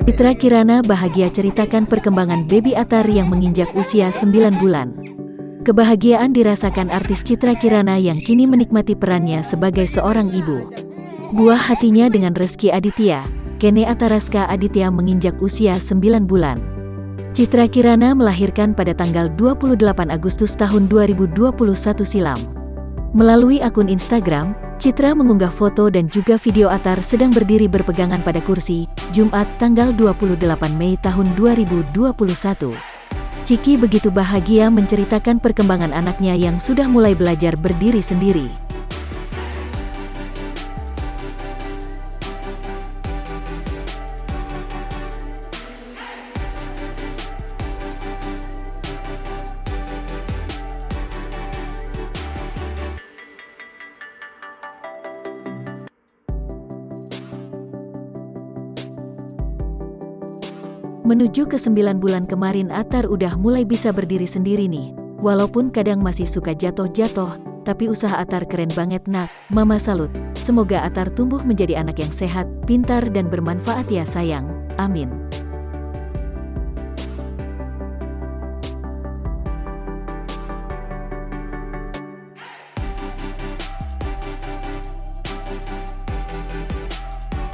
Citra Kirana bahagia ceritakan perkembangan baby Athar yang menginjak usia 9 bulan. Kebahagiaan dirasakan artis Citra Kirana yang kini menikmati perannya sebagai seorang ibu. Buah hatinya dengan Rezky Aditya, Kene Ataraska Aditya menginjak usia 9 bulan. Citra Kirana melahirkan pada tanggal 28 Agustus tahun 2021 silam. Melalui akun Instagram, Citra mengunggah foto dan juga video Athar sedang berdiri berpegangan pada kursi, Jumat tanggal 28 Mei tahun 2021. Ciki begitu bahagia menceritakan perkembangan anaknya yang sudah mulai belajar berdiri sendiri. Menuju ke 9 bulan kemarin Athar udah mulai bisa berdiri sendiri nih. Walaupun kadang masih suka jatuh-jatuh, tapi usaha Athar keren banget nak, Mama salut. Semoga Athar tumbuh menjadi anak yang sehat, pintar dan bermanfaat ya sayang. Amin.